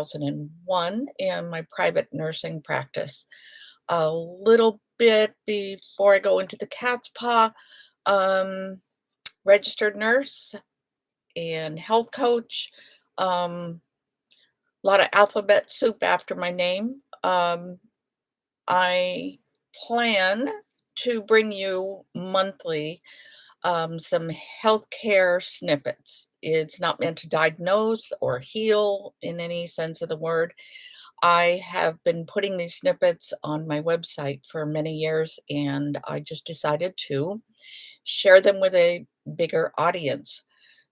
2001 in my private nursing practice. A little bit before I go into the cat's paw, um, registered nurse and health coach. A lot of alphabet soup after my name. I plan to bring you monthly some healthcare snippets. It's not meant to diagnose or heal in any sense of the word. I have been putting these snippets on my website for many years, and I just decided to share them with a bigger audience.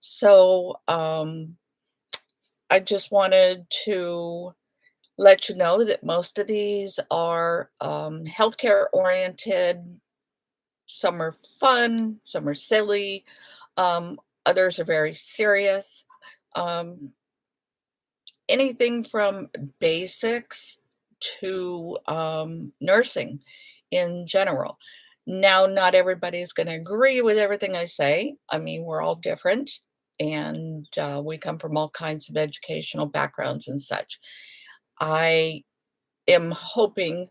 So I just wanted to let you know that most of these are healthcare oriented. Some are fun, some are silly, others are very serious. Um, Anything from basics to nursing in general. Now, not everybody's going to agree with everything I say. I mean, we're all different and we come from all kinds of educational backgrounds and such. I am hoping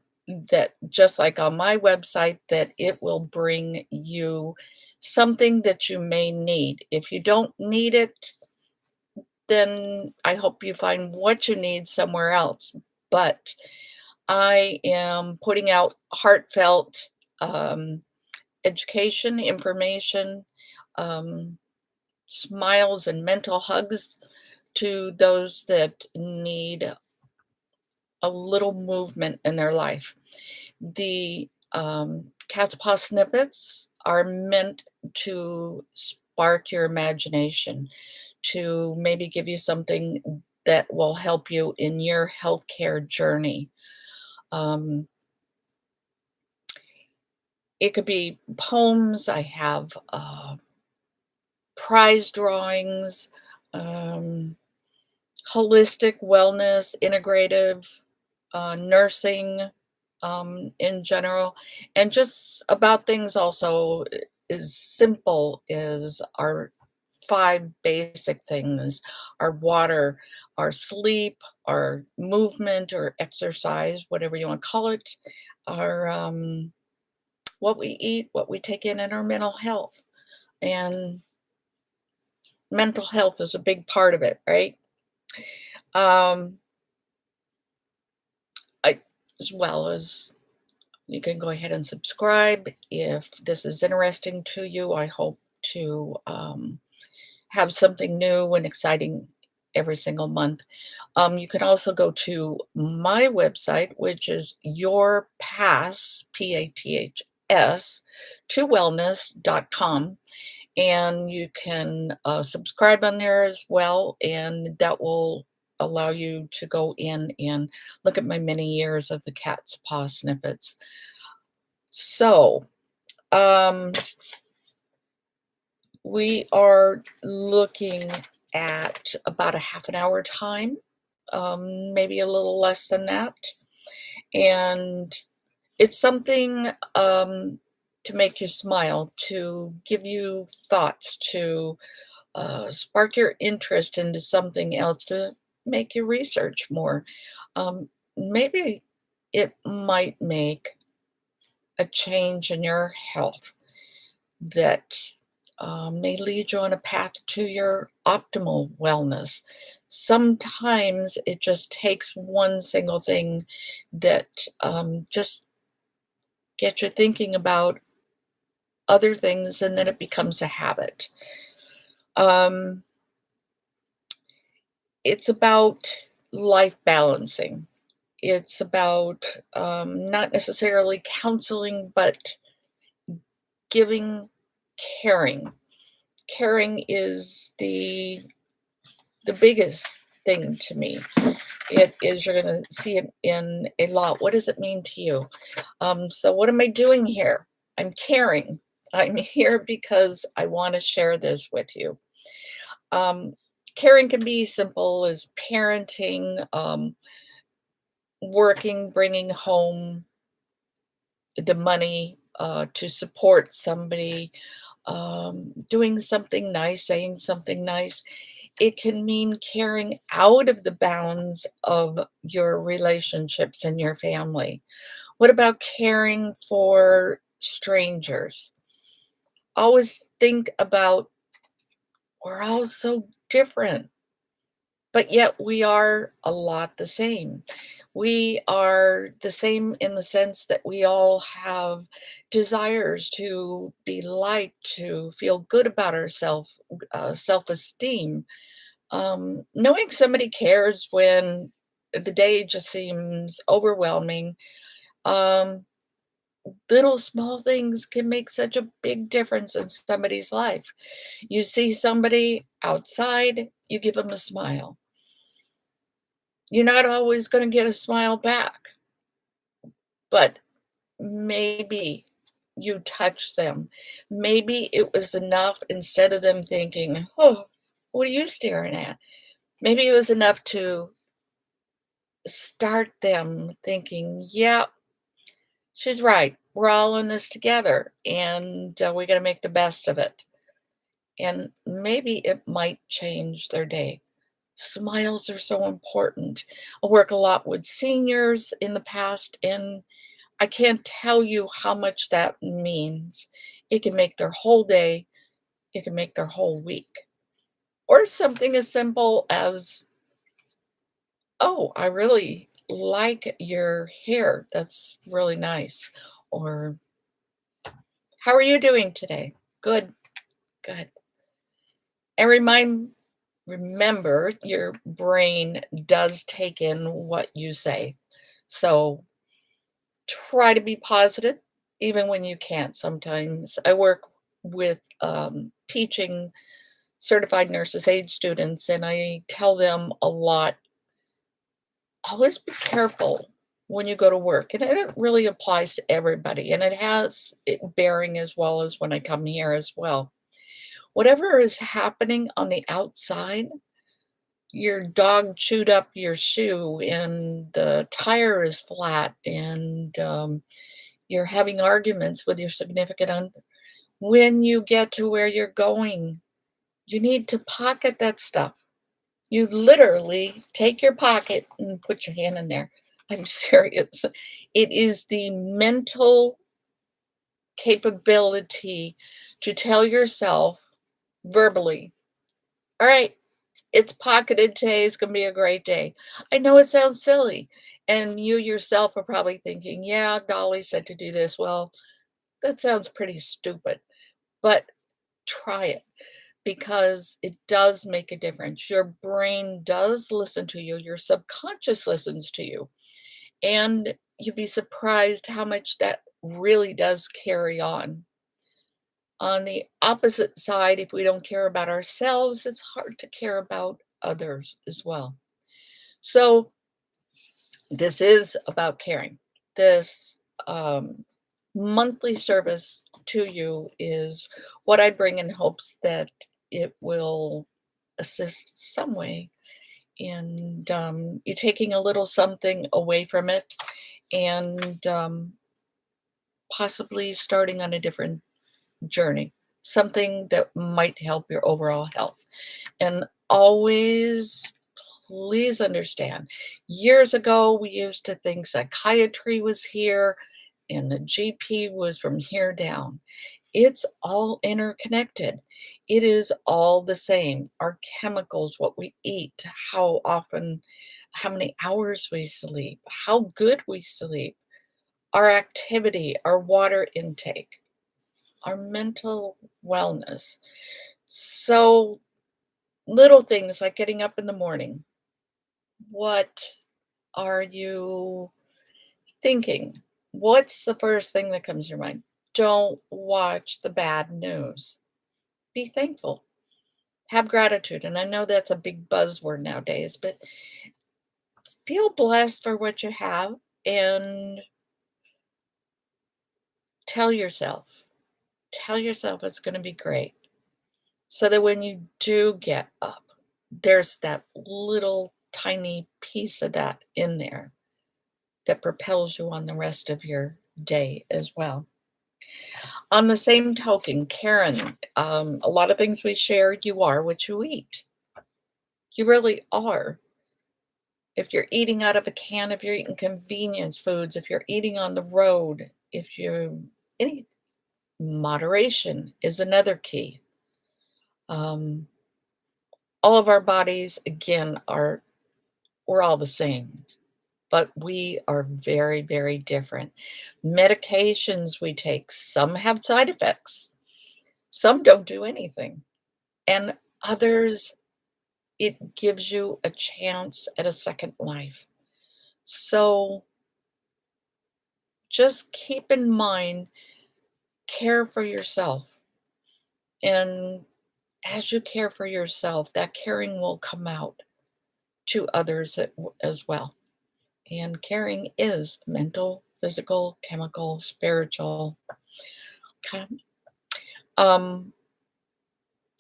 that just like on my website, that it will bring you something that you may need. If you don't need it, then I hope you find what you need somewhere else. But I am putting out heartfelt um, education, information, um, smiles, and mental hugs to those that need a little movement in their life. The cat's paw snippets are meant to spark your imagination, to maybe give you something that will help you in your healthcare journey. Um, it could be poems. I have prize drawings, um, holistic wellness, integrative nursing in general, and just about things also as simple as our five basic things: our water, our sleep, our movement or exercise, whatever you want to call it, our what we eat, what we take in, and our mental health. And mental health is a big part of it, right? Um, I, as well as you can go ahead and subscribe if this is interesting to you. I hope to have something new and exciting every single month. You can also go to my website, which is your pass, PATHS, to wellness.com. And you can subscribe on there as well, and that will allow you to go in and look at my many years of the cat's paw snippets. So, we are looking at about a half an hour time, maybe a little less than that. And it's something to make you smile, to give you thoughts, to spark your interest into something else, to make you research more. Maybe it might make a change in your health that may lead you on a path to your optimal wellness. Sometimes it just takes one single thing that just gets you thinking about other things, and then it becomes a habit. Um, it's about life balancing. It's about not necessarily counseling, but giving, caring. Caring is the biggest thing to me. It is, you're going to see it in a lot. What does it mean to you? So what am I doing here? I'm caring. I'm here because I want to share this with you. Um, Caring can be simple as parenting, working, bringing home the money to support somebody, doing something nice, saying something nice. It can mean caring out of the bounds of your relationships and your family. What about caring for strangers? Always think about we're all so different, but yet we are a lot the same. We are the same in the sense that we all have desires to be liked, to feel good about ourselves, self-esteem. Knowing somebody cares when the day just seems overwhelming. Um, Little small things can make such a big difference in somebody's life. You see somebody outside, you give them a smile. You're not always going to get a smile back, but maybe you touch them. Maybe it was enough instead of them thinking, oh, what are you staring at? Maybe it was enough to start them thinking, yeah, she's right. We're all in this together and we got to make the best of it. And maybe it might change their day. Smiles are so important. I work a lot with seniors in the past, and I can't tell you how much that means. It can make their whole day, it can make their whole week. Or something as simple as, oh, I really like your hair. That's really nice. Or, how are you doing today? Good, good. And remember, your brain does take in what you say. So try to be positive, even when you can't sometimes. I work with teaching certified nurses aid students, and I tell them a lot, always be careful when you go to work. And it really applies to everybody, and it has it bearing as well as when I come here as well. Whatever is happening on the outside, your dog chewed up your shoe and the tire is flat and you're having arguments with your significant other. When you get to where you're going, you need to pocket that stuff. You literally take your pocket and put your hand in there. I'm serious. It is the mental capability to tell yourself verbally, all right, it's pocketed. Today is going to be a great day. I know it sounds silly. And you yourself are probably thinking, yeah, Dolly said to do this. Well, that sounds pretty stupid, but try it because it does make a difference. Your brain does listen to you, your subconscious listens to you. And you'd be surprised how much that really does carry on. On the opposite side, if we don't care about ourselves, it's hard to care about others as well. So, this is about caring. This monthly service to you is what I bring in hopes that it will assist some way in you taking a little something away from it and possibly starting on a different journey, something that might help your overall health. And always, please understand, years ago, we used to think psychiatry was here and the GP was from here down. It's all interconnected. It is all the same. Our chemicals, what we eat, how often, how many hours we sleep, how good we sleep, our activity, our water intake, our mental wellness. So, little things like getting up in the morning. What are you thinking? What's the first thing that comes to your mind? Don't watch the bad news. Be thankful. Have gratitude. And I know that's a big buzzword nowadays, but feel blessed for what you have and tell yourself, tell yourself it's going to be great. So that when you do get up, there's that little tiny piece of that in there that propels you on the rest of your day as well. On the same token, Karen, a lot of things we share, you are what you eat. You really are. If you're eating out of a can, if you're eating convenience foods, if you're eating on the road, if you any moderation is another key. Um, all of our bodies, again, are we're all the same, but we are very, very different. Medications we take, some have side effects, some don't do anything, and others, it gives you a chance at a second life. So just keep in mind, care for yourself. And as you care for yourself, that caring will come out to others as well. And caring is mental, physical, chemical, spiritual. Okay. Um,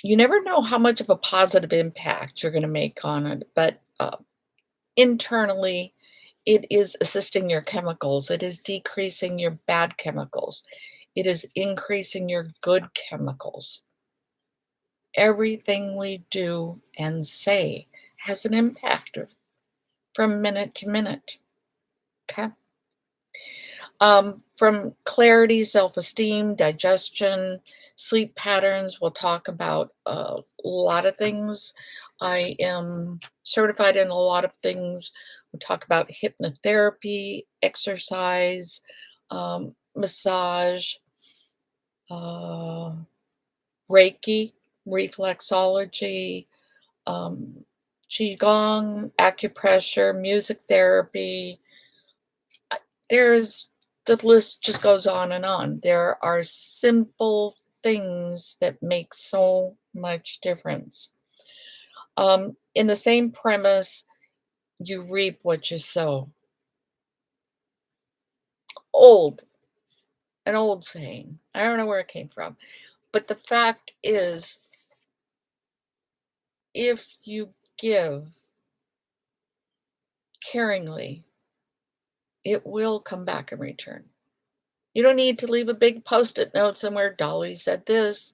you never know how much of a positive impact you're going to make on it, but internally, it is assisting your chemicals. It is decreasing your bad chemicals. It is increasing your good chemicals. Everything we do and say has an impact from minute to minute. Okay. From clarity, self-esteem, digestion, sleep patterns, we'll talk about a lot of things. I am certified in a lot of things. We'll talk about hypnotherapy, exercise, massage, uh, Reiki, reflexology, um, qigong, acupressure, music therapy. There's the list just goes on and on. There are simple things that make so much difference. In the same premise, you reap what you sow. Old, an old saying. I don't know where it came from. But the fact is, if you give caringly, it will come back in return. You don't need to leave a big post-it note somewhere. Dolly said this.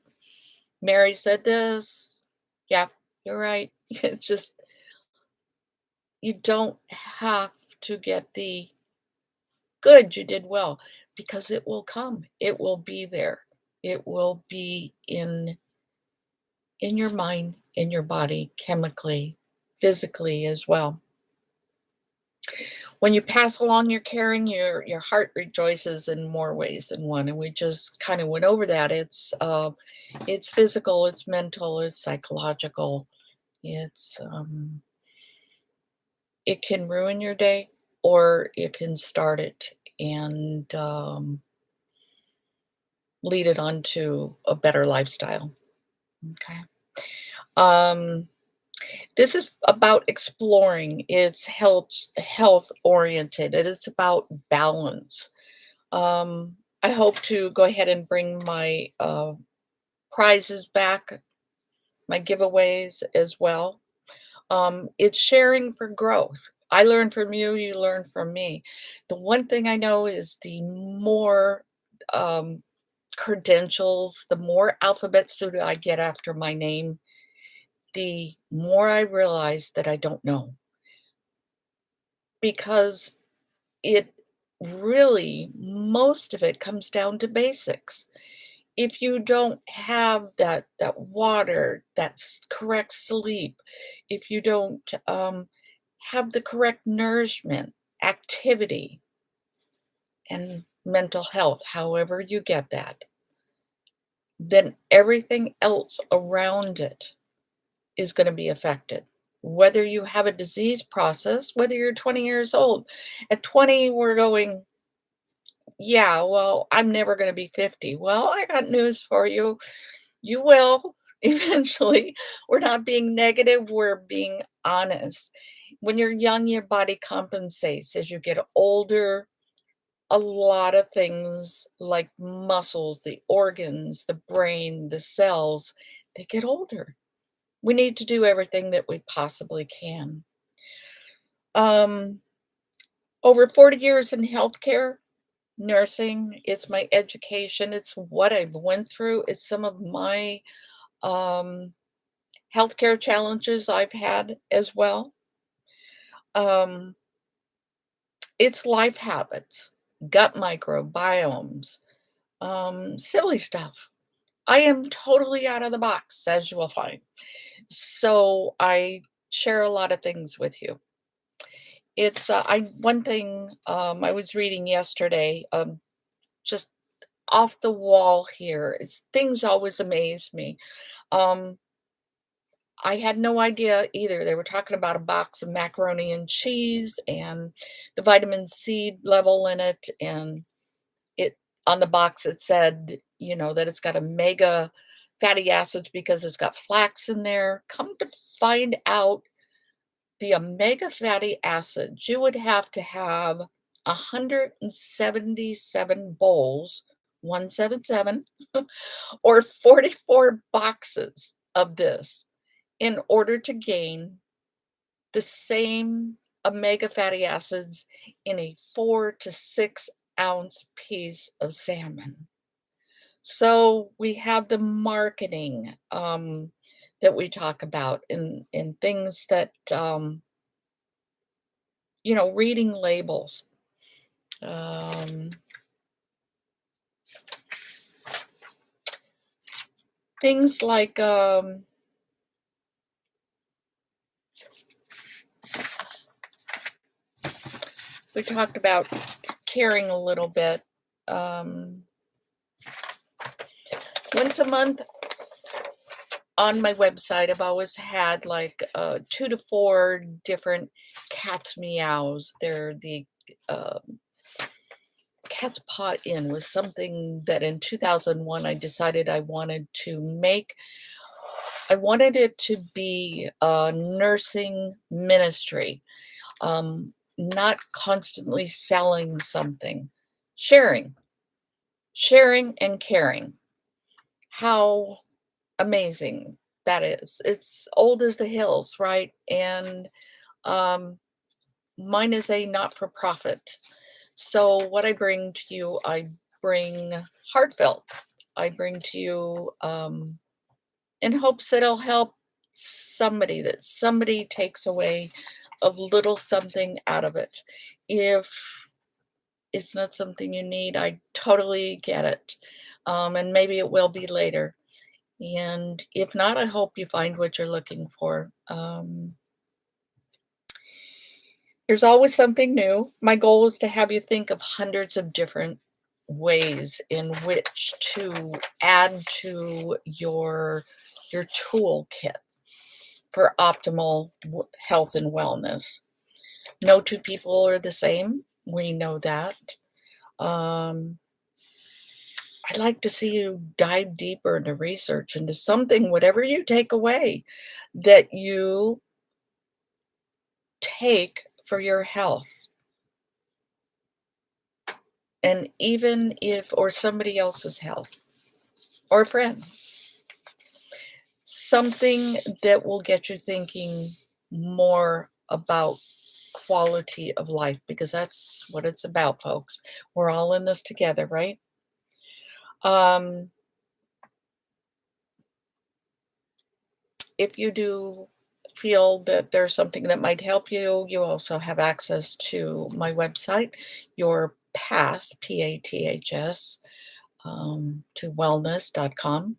Mary said this. Yeah, you're right. It's just, you don't have to get the good, you did well, because it will come. It will be there. It will be in your mind, in your body, chemically, physically as well. When you pass along your caring, your heart rejoices in more ways than one, and we just kind of went over that. It's physical, it's mental, it's psychological. It's it can ruin your day, or it can start it and lead it on to a better lifestyle. Okay. Um, this is about exploring. It's health oriented. It is about balance. I hope to go ahead and bring my prizes back, my giveaways as well. It's sharing for growth. I learn from you, you learn from me. The one thing I know is the more um, credentials, the more alphabet soup I get after my name, the more I realize that I don't know. Because it really, most of it comes down to basics. If you don't have that water, correct sleep, if you don't have the correct nourishment, activity, and mental health, however you get that, then everything else around it is going to be affected. Whether you have a disease process, whether you're 20 years old. At 20, we're going, yeah, well, I'm never going to be 50. Well, I got news for you. You will eventually. We're not being negative, we're being honest. When you're young, your body compensates. As you get older, a lot of things like muscles, the organs, the brain, the cells, they get older. We need to do everything that we possibly can. Um, Over 40 years in healthcare, nursing, it's my education, it's what I've went through, it's some of my um healthcare challenges I've had as well. Um, it's life habits, gut microbiomes, silly stuff. I am totally out of the box, as you will find. So I share a lot of things with you. It's I one thing I was reading yesterday, just off the wall here. Is things always amaze me. Um, I had no idea either. They were talking about a box of macaroni and cheese and the vitamin C level in it, and it on the box it said, that it's got omega fatty acids because it's got flax in there. Come to find out, the omega fatty acids, you would have to have 177 bowls, 177, or 44 boxes of this in order to gain the same omega fatty acids in a 4 to 6 ounce piece of salmon. So we have the marketing that we talk about in things that, reading labels. Um, things like we talked about caring a little bit. Um, once a month on my website, I've always had like 2 to 4 different cat's meows. They're the uh, cat's paw in was something that in 2001 I decided I wanted to make. I wanted it to be a nursing ministry, not constantly selling something, sharing, sharing and caring. How amazing that is. It's old as the hills, right? And um, mine is a not for profit. So, what I bring to you, I bring heartfelt. I bring to you in hopes that it'll help somebody, that somebody takes away a little something out of it. If it's not something you need, I totally get it. And maybe it will be later. And if not, I hope you find what you're looking for. There's always something new. My goal is to have you think of hundreds of different ways in which to add to your toolkit for optimal health and wellness. No two people are the same. We know that. Um, I'd like to see you dive deeper into research, into something, whatever you take away, that you take for your health. And even if, or somebody else's health, or a friend, something that will get you thinking more about quality of life, because that's what it's about, folks. We're all in this together, right? Um, if you do feel that there's something that might help you, you also have access to my website, your path, PATHS, to wellness.com.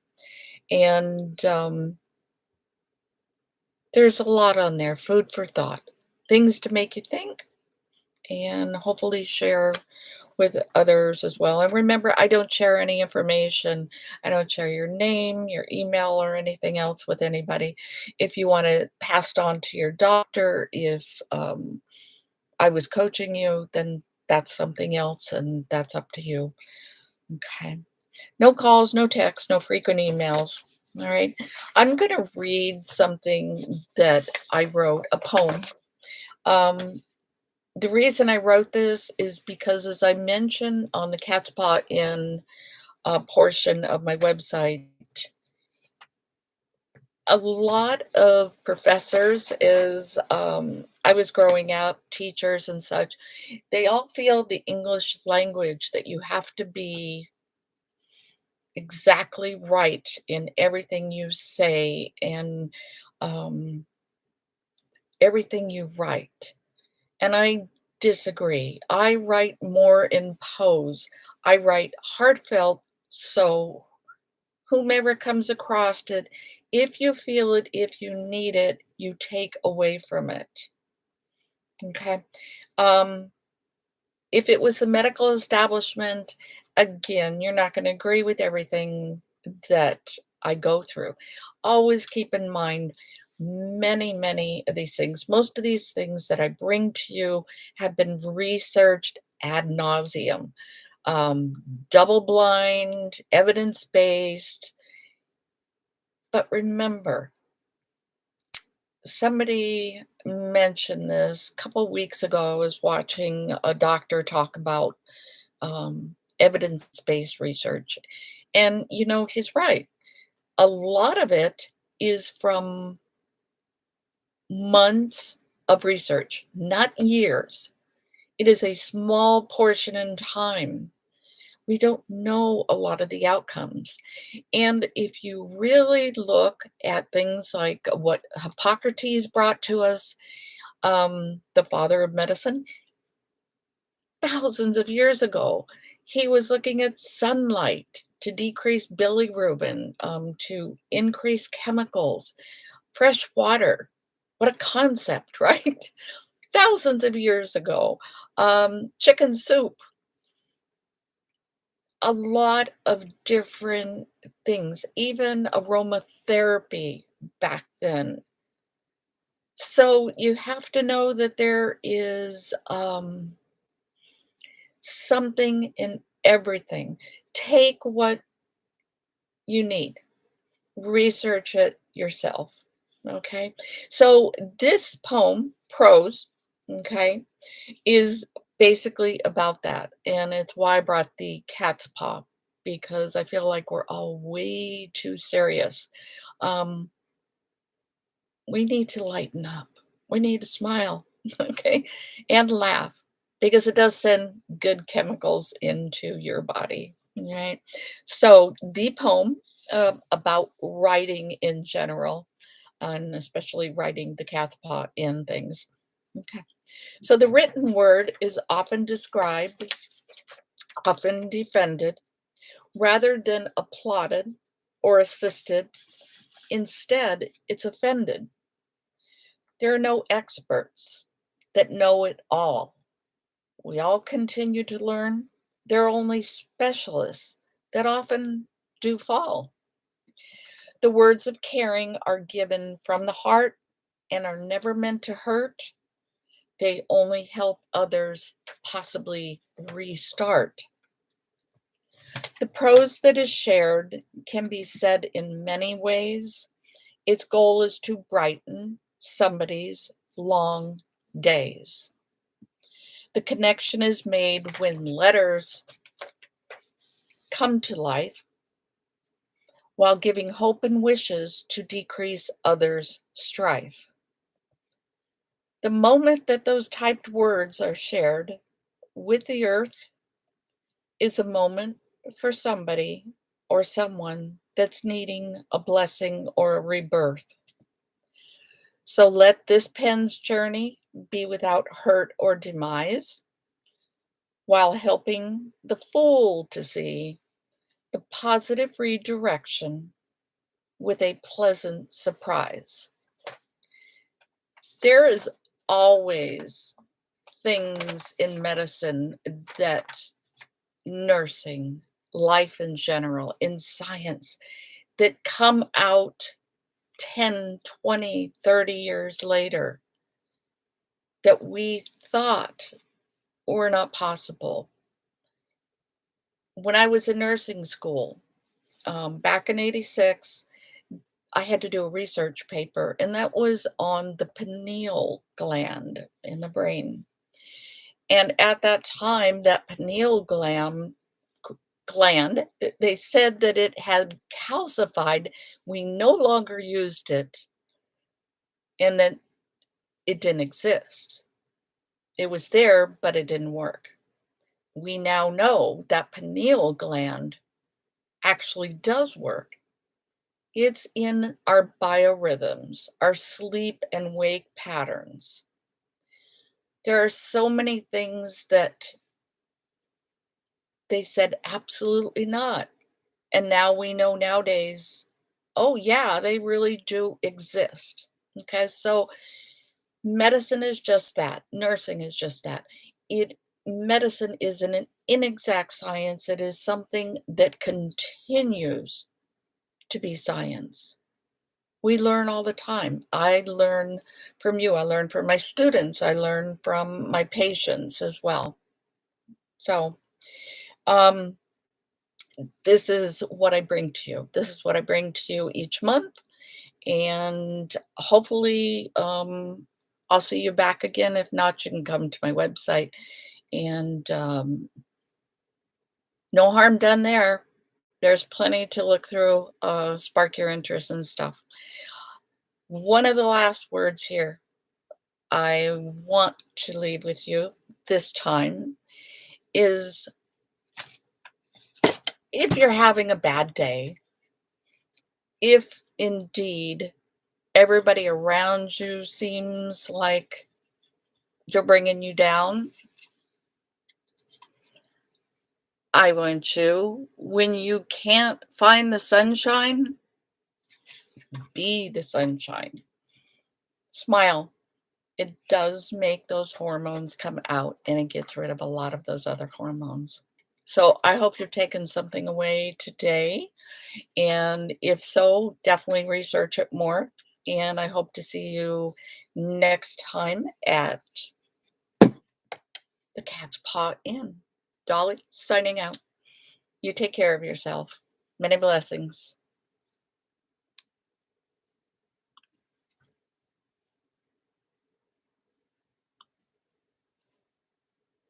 And there's a lot on there, food for thought, things to make you think, and hopefully share with others as well. And remember, I don't share any information. I don't share your name, your email, or anything else with anybody. If you want to pass it on to your doctor, if I was coaching you, then that's something else, and that's up to you. Okay. No calls, no texts, no frequent emails. All right. I'm going to read something that I wrote, a poem. Um, the reason I wrote this is because, as I mentioned on the Cat's Paw Inn portion of my website, a lot of professors, as I was growing up, teachers and such, they all feel the English language that you have to be exactly right in everything you say. And um, everything you write. And I disagree. I write more in prose. I write heartfelt, so whomever comes across it, if you feel it, if you need it, you take away from it. Okay. Um, if it was a medical establishment, again, you're not going to agree with everything that I go through. Always keep in mind many of these things, most of these things that I bring to you have been researched ad nauseum, um, double blind, evidence based. But remember, somebody mentioned this a couple weeks ago. I was watching a doctor talk about evidence-based research. And, he's right. A lot of it is from months of research, not years. It is a small portion in time. We don't know a lot of the outcomes. And if you really look at things like what Hippocrates brought to us, the father of medicine, thousands of years ago, he was looking at sunlight to decrease bilirubin, to increase chemicals, fresh water. What a concept, right? Thousands of years ago. Chicken soup, a lot of different things, even aromatherapy back then. So you have to know that there is something in everything. Take what you need, research it yourself. Okay. So this poem, prose, okay, is basically about that. And it's why I brought the cat's paw, because I feel like we're all way too serious. Um, we need to lighten up. We need to smile, okay, and laugh because it does send good chemicals into your body, right? So, the poem about writing in general, and especially writing the cat's paw in things. Okay. So, the written word is often described, often defended, rather than applauded or assisted. Instead, it's offended. There are no experts that know it all. We all continue to learn. There are only specialists that often do fall. The words of caring are given from the heart and are never meant to hurt. They only help others possibly restart. The prose that is shared can be said in many ways. Its goal is to brighten somebody's long days. The connection is made when letters come to life while giving hope and wishes to decrease others' strife. The moment that those typed words are shared with the earth is a moment for somebody or someone that's needing a blessing or a rebirth. So let this pen's journey be without hurt or demise, while helping the fool to see the positive redirection with a pleasant surprise. There is always things in medicine that nursing, life in general, in science that come out 10, 20, 30 years later that we thought were not possible. When I was in nursing school, back in 86, I had to do a research paper, and that was on the pineal gland in the brain. And at that time, that pineal gland, they said that it had calcified. We no longer used it, and that it didn't exist. It was there, but it didn't work. We now know that pineal gland actually does work. It's in our biorhythms, our sleep and wake patterns. There are so many things that they said, "Absolutely not." And now we know nowadays, oh, yeah, they really do exist. Okay, so medicine is just that. Nursing is just that. It Medicine is an inexact science. It is something that continues to be science. We learn all the time. I learn from you. I learn from my students. I learn from my patients as well. So, um, this is what I bring to you. This is what I bring to you each month. And hopefully, I'll see you back again. If not, you can come to my website and no harm done there. There's plenty to look through, spark your interest and stuff. One of the last words here I want to leave with you this time is, if you're having a bad day, if indeed everybody around you seems like they're bringing you down, I want you, when you can't find the sunshine, be the sunshine. Smile. It does make those hormones come out and it gets rid of a lot of those other hormones. So I hope you're taking something away today. And if so, definitely research it more. And I hope to see you next time at the Cat's Paw Inn. Dolly signing out. You take care of yourself. Many blessings.